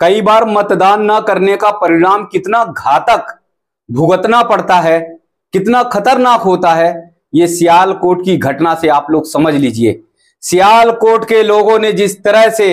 कई बार मतदान न करने का परिणाम कितना घातक भुगतना पड़ता है, कितना खतरनाक होता है, ये सियालकोट की घटना से आप लोग समझ लीजिए। सियालकोट के लोगों ने जिस तरह से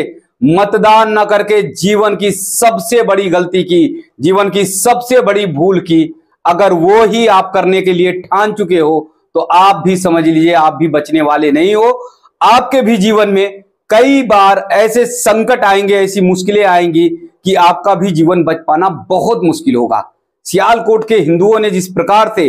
मतदान न करके जीवन की सबसे बड़ी गलती की, जीवन की सबसे बड़ी भूल की, अगर वो ही आप करने के लिए ठान चुके हो तो आप भी समझ लीजिए आप भी बचने वाले नहीं हो। आपके भी जीवन में कई बार ऐसे संकट आएंगे, ऐसी मुश्किलें आएंगी कि आपका भी जीवन बच पाना बहुत मुश्किल होगा। सियालकोट के हिंदुओं ने जिस प्रकार से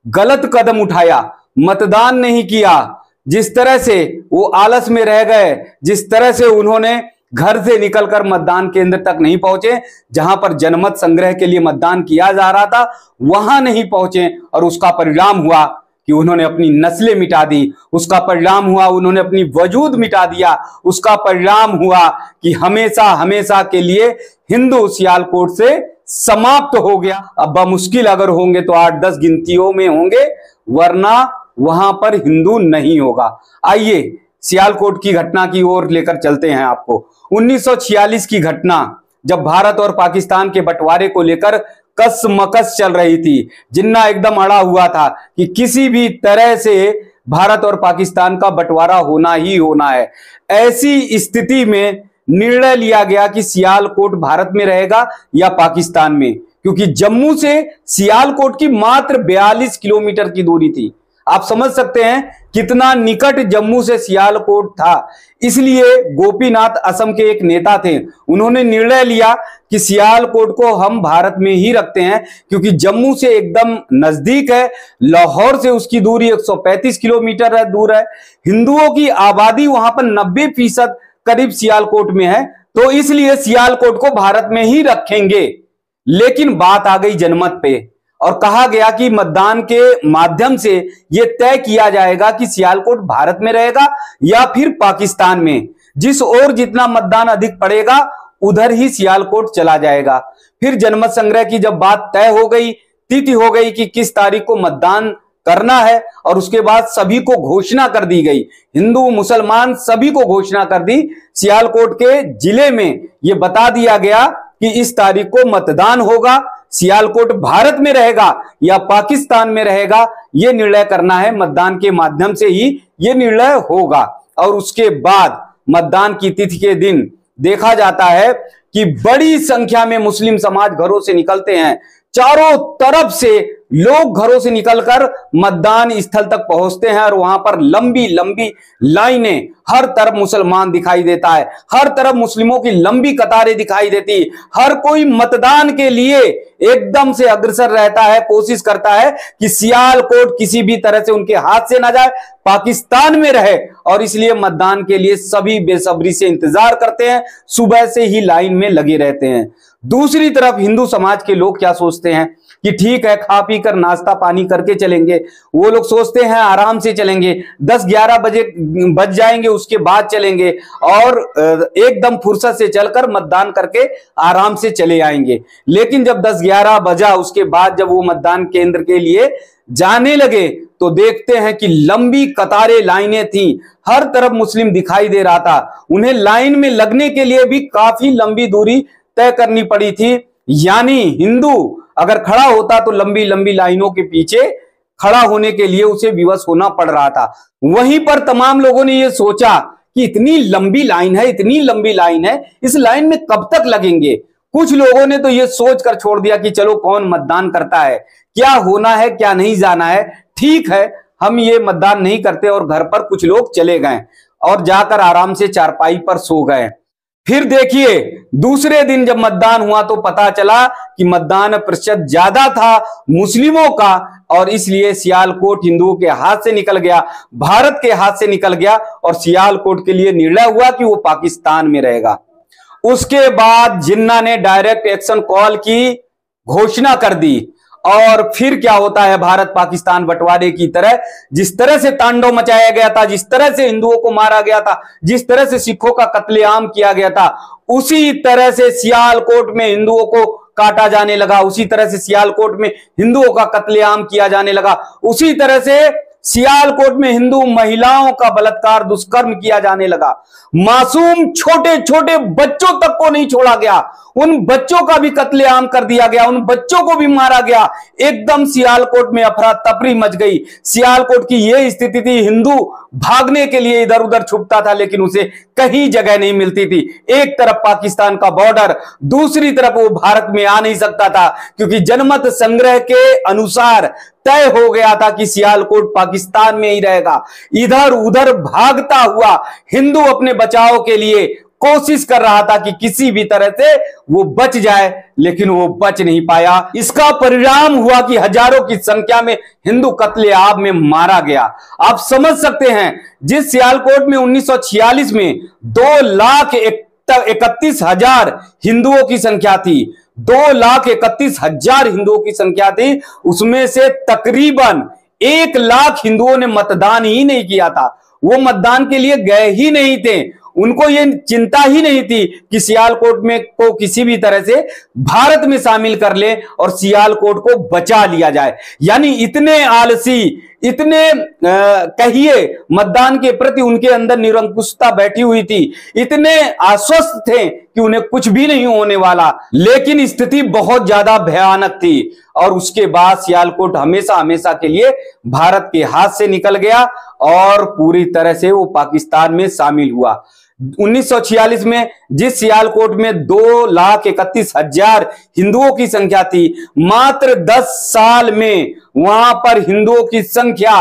गलत कदम उठाया, मतदान नहीं किया, जिस तरह से वो आलस में रह गए, जिस तरह से उन्होंने घर से निकलकर मतदान केंद्र तक नहीं पहुंचे, जहां पर जनमत संग्रह के लिए मतदान किया जा रहा था वहां नहीं पहुंचे, और उसका परिणाम हुआ कि उन्होंने अपनी नस्लें मिटा दी, उसका परिणाम हुआ उन्होंने अपनी वजूद मिटा दिया, उसका परिणाम हुआ कि हमेशा हमेशा के लिए हिंदू सियालकोट से समाप्त हो गया। अब मुश्किल अगर होंगे तो 8-10 गिनतियों में होंगे, वरना वहां पर हिंदू नहीं होगा। आइए सियालकोट की घटना की ओर लेकर चलते हैं आपको। 1946 की घटना, जब भारत और पाकिस्तान के बंटवारे को लेकर कसमकस चल रही थी, जिन्ना एकदम अड़ा हुआ था कि किसी भी तरह से भारत और पाकिस्तान का बंटवारा होना ही होना है। ऐसी स्थिति में निर्णय लिया गया कि सियालकोट भारत में रहेगा या पाकिस्तान में, क्योंकि जम्मू से सियालकोट की मात्र 42 किलोमीटर की दूरी थी। आप समझ सकते हैं कितना निकट जम्मू से सियालकोट था। इसलिए गोपीनाथ असम के एक नेता थे, उन्होंने निर्णय लिया कि सियालकोट को हम भारत में ही रखते हैं, क्योंकि जम्मू से एकदम नजदीक है, लाहौर से उसकी दूरी 135 किलोमीटर है, दूर है। हिंदुओं की आबादी वहां पर 90% करीब सियालकोट में है, तो इसलिए सियालकोट को भारत में ही रखेंगे। लेकिन बात आ गई जनमत पे, और कहा गया कि मतदान के माध्यम से यह तय किया जाएगा कि सियालकोट भारत में रहेगा या फिर पाकिस्तान में। जिस ओर जितना मतदान अधिक पड़ेगा उधर ही सियालकोट चला जाएगा। फिर जनमत संग्रह की जब बात तय हो गई, तिथि हो गई कि किस तारीख को मतदान करना है, और उसके बाद सभी को घोषणा कर दी गई, हिंदू मुसलमान सभी को घोषणा कर दी। सियालकोट के जिले में यह बता दिया गया कि इस तारीख को मतदान होगा, सियालकोट भारत में रहेगा या पाकिस्तान में रहेगा, यह निर्णय करना है। मतदान के माध्यम से ही यह निर्णय होगा। और उसके बाद मतदान की तिथि के दिन देखा जाता है कि बड़ी संख्या में मुस्लिम समाज घरों से निकलते हैं। चारों तरफ से लोग घरों से निकलकर मतदान स्थल तक पहुंचते हैं, और वहां पर लंबी लंबी लाइनें, हर तरफ मुसलमान दिखाई देता है, हर तरफ मुस्लिमों की लंबी कतारें दिखाई देती, हर कोई मतदान के लिए एकदम से अग्रसर रहता है, कोशिश करता है कि सियालकोट किसी भी तरह से उनके हाथ से ना जाए, पाकिस्तान में रहे। और इसलिए मतदान के लिए सभी बेसब्री से इंतजार करते हैं, सुबह से ही लाइन में लगे रहते हैं। दूसरी तरफ हिंदू समाज के लोग क्या सोचते हैं कि ठीक है, खा पी कर नाश्ता पानी करके चलेंगे। वो लोग सोचते हैं आराम से चलेंगे, 10-11 बजे बज जाएंगे, उसके बाद चलेंगे, और एकदम फुर्सत से चलकर मतदान करके आराम से चले आएंगे। लेकिन जब 10-11 बजा, उसके बाद जब वो मतदान केंद्र के लिए जाने लगे तो देखते हैं कि लंबी कतारें, लाइनें थी, हर तरफ मुस्लिम दिखाई दे रहा था। उन्हें लाइन में लगने के लिए भी काफी लंबी दूरी तय करनी पड़ी थी। यानी हिंदू अगर खड़ा होता तो लंबी लंबी लाइनों के पीछे खड़ा होने के लिए उसे विवश होना पड़ रहा था। वहीं पर तमाम लोगों ने यह सोचा कि इतनी लंबी लाइन है, इतनी लंबी लाइन है, इस लाइन में कब तक लगेंगे। कुछ लोगों ने तो यह सोचकर छोड़ दिया कि चलो कौन मतदान करता है, क्या होना है क्या नहीं जाना है, ठीक है हम ये मतदान नहीं करते, और घर पर कुछ लोग चले गए और जाकर आराम से चारपाई पर सो गए। फिर देखिए दूसरे दिन जब मतदान हुआ तो पता चला कि मतदान प्रतिशत ज्यादा था मुस्लिमों का, और इसलिए सियालकोट हिंदुओं के हाथ से निकल गया, भारत के हाथ से निकल गया, और सियालकोट के लिए निर्णय हुआ कि वो पाकिस्तान में रहेगा। उसके बाद जिन्ना ने डायरेक्ट एक्शन कॉल की घोषणा कर दी, और फिर क्या होता है, भारत पाकिस्तान बंटवारे की तरह जिस तरह से तांडव मचाया गया था, जिस तरह से हिंदुओं को मारा गया था, जिस तरह से सिखों का कत्लेआम किया गया था, उसी तरह से सियालकोट में हिंदुओं को काटा जाने लगा, उसी तरह से सियालकोट में हिंदुओं का कत्लेआम किया जाने लगा, उसी तरह से सियालकोट में हिंदू महिलाओं का बलात्कार दुष्कर्म किया जाने लगा। मासूम छोटे छोटे बच्चों तक को नहीं छोड़ा गया, उन बच्चों का भी कत्लेआम कर दिया गया, उन बच्चों को भी मारा गया। एकदम सियालकोट में अफरा तफरी मच गई। सियालकोट की यह स्थिति थी, हिंदू भागने के लिए इधर उधर छुपता था लेकिन उसे कहीं जगह नहीं मिलती थी। एक तरफ पाकिस्तान का बॉर्डर, दूसरी तरफ वो भारत में आ नहीं सकता था, क्योंकि जनमत संग्रह के अनुसार तय हो गया था कि सियालकोट पाकिस्तान में ही रहेगा। इधर उधर भागता हुआ हिंदू अपने बचाव के लिए कोशिश कर रहा था कि किसी भी तरह से वो बच जाए, लेकिन वो बच नहीं पाया। इसका परिणाम हुआ कि हजारों की संख्या में हिंदू कत्लेआम में मारा गया। आप समझ सकते हैं, जिस सियालकोट में 1946 में 2,31,000 हिंदुओं की संख्या थी, 2,31,000 हिंदुओं की संख्या थी, उसमें से तकरीबन 1 लाख हिंदुओं ने मतदान ही नहीं किया था। वो मतदान के लिए गए ही नहीं थे। उनको ये चिंता ही नहीं थी कि सियालकोट में को किसी भी तरह से भारत में शामिल कर ले और सियालकोट को बचा लिया जाए। यानी इतने आलसी, इतने कहिए मतदान के प्रति उनके अंदर निरंकुशता बैठी हुई थी, इतने आश्वस्त थे कि उन्हें कुछ भी नहीं होने वाला। लेकिन स्थिति बहुत ज्यादा भयानक थी और उसके बाद सियालकोट हमेशा हमेशा के लिए भारत के हाथ से निकल गया और पूरी तरह से वो पाकिस्तान में शामिल हुआ। 1946 में जिस सियालकोट में 2,31,000 हिंदुओं की संख्या थी, मात्र 10 साल में वहां पर हिंदुओं की संख्या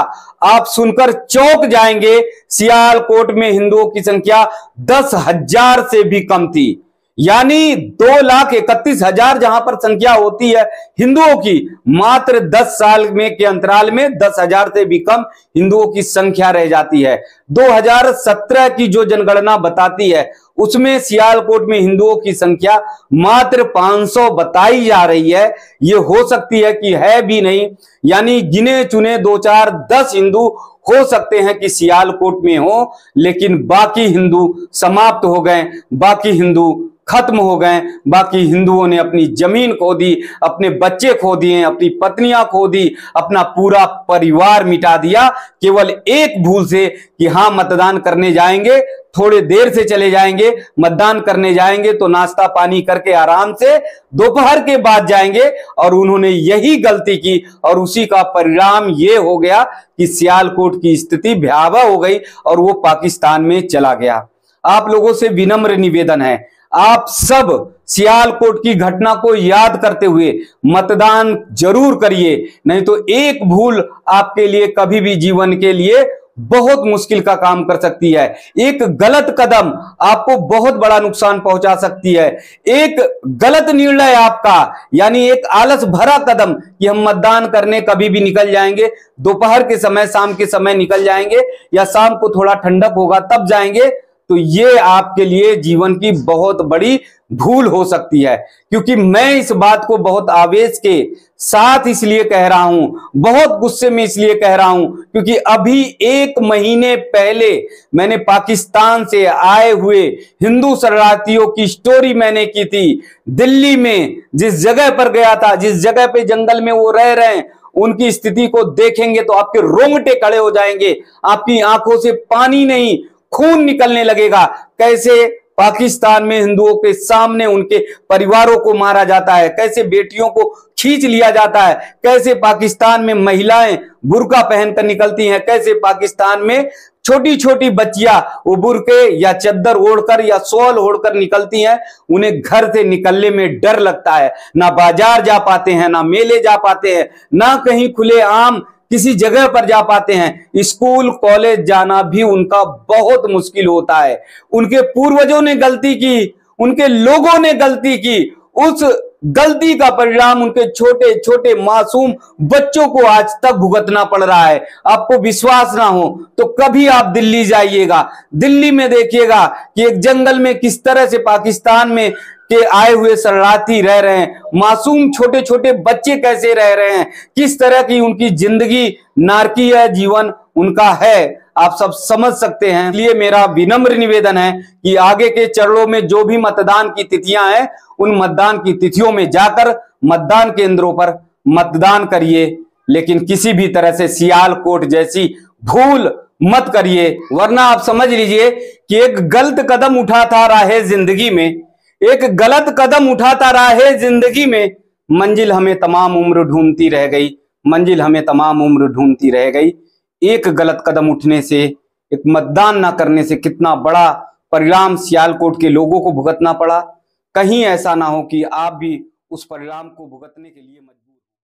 आप सुनकर चौंक जाएंगे। सियालकोट में हिंदुओं की संख्या 10,000 से भी कम थी। यानी 2,31,000 जहां पर संख्या होती है हिंदुओं की, मात्र 10 साल में के अंतराल में 10,000 से भी कम हिंदुओं की संख्या रह जाती है। 2017 की जो जनगणना बताती है उसमें सियालकोट में हिंदुओं की संख्या मात्र 500 बताई जा रही है। ये हो सकती है कि है भी नहीं, यानी गिने चुने 2, 4, 10 हिंदू हो सकते हैं कि सियालकोट में हो, लेकिन बाकी हिंदू समाप्त हो गए, बाकी हिंदू खत्म हो गए। बाकी हिंदुओं ने अपनी जमीन खो दी, अपने बच्चे खो दिए, अपनी पत्नियां खो दी, अपना पूरा परिवार मिटा दिया, केवल एक भूल से कि हां मतदान करने जाएंगे, थोड़े देर से चले जाएंगे, मतदान करने जाएंगे तो नाश्ता पानी करके आराम से दोपहर के बाद जाएंगे। और उन्होंने यही गलती की और उसी का परिणाम यह हो गया कि सियालकोट की स्थिति भयावह हो गई और वो पाकिस्तान में चला गया। आप लोगों से विनम्र निवेदन है, आप सब सियालकोट की घटना को याद करते हुए मतदान जरूर करिए, नहीं तो एक भूल आपके लिए कभी भी जीवन के लिए बहुत मुश्किल का काम कर सकती है। एक गलत कदम आपको बहुत बड़ा नुकसान पहुंचा सकती है। एक गलत निर्णय आपका, यानी एक आलस भरा कदम कि हम मतदान करने कभी भी निकल जाएंगे, दोपहर के समय, शाम के समय निकल जाएंगे या शाम को थोड़ा ठंडक होगा तब जाएंगे, तो ये आपके लिए जीवन की बहुत बड़ी भूल हो सकती है। क्योंकि मैं इस बात को बहुत आवेश के साथ इसलिए कह रहा हूं, बहुत गुस्से में इसलिए कह रहा हूं, क्योंकि अभी 1 महीने पहले मैंने पाकिस्तान से आए हुए हिंदू शरणार्थियों की स्टोरी मैंने की थी। दिल्ली में जिस जगह पर गया था, जिस जगह पे जंगल में वो रह रहे हैं, उनकी स्थिति को देखेंगे तो आपके रोंगटे खड़े हो जाएंगे, आपकी आंखों से पानी नहीं खून निकलने लगेगा। कैसे पाकिस्तान में हिंदुओं के सामने उनके परिवारों को मारा जाता है, कैसे बेटियों को खींच लिया जाता है, कैसे पाकिस्तान में महिलाएं बुर्का पहनकर निकलती हैं, कैसे पाकिस्तान में छोटी छोटी बच्चियां वो बुर्के या चद्दर ओढ़कर या शॉल ओढ़कर निकलती हैं। उन्हें घर से निकलने में डर लगता है, ना बाजार जा पाते हैं, ना मेले जा पाते हैं, ना कहीं खुले आम किसी जगह पर जा पाते हैं। स्कूल कॉलेज जाना भी उनका बहुत मुश्किल होता है। उनके पूर्वजों ने गलती की, उनके लोगों ने गलती की, उस गलती का परिणाम उनके छोटे छोटे मासूम बच्चों को आज तक भुगतना पड़ रहा है। आपको विश्वास ना हो तो कभी आप दिल्ली जाइएगा, दिल्ली में देखिएगा कि एक जंगल में किस तरह से पाकिस्तान में के आए हुए शरणार्थी रह रहे हैं, मासूम छोटे छोटे बच्चे कैसे रह रहे हैं, किस तरह की उनकी जिंदगी नारकीय जीवन उनका है, आप सब समझ सकते हैं। इसलिए मेरा विनम्र निवेदन है कि आगे के चरणों में जो भी मतदान की तिथियां हैं, उन मतदान की तिथियों में जाकर मतदान केंद्रों पर मतदान करिए, लेकिन किसी भी तरह से सियालकोट जैसी भूल मत करिए, वरना आप समझ लीजिए कि एक गलत कदम उठा था राहे जिंदगी में, एक गलत कदम उठाता रहा है जिंदगी में, मंजिल हमें तमाम उम्र ढूंढती रह गई, मंजिल हमें तमाम उम्र ढूंढती रह गई। एक गलत कदम उठने से, एक मतदान ना करने से कितना बड़ा परिणाम सियालकोट के लोगों को भुगतना पड़ा। कहीं ऐसा ना हो कि आप भी उस परिणाम को भुगतने के लिए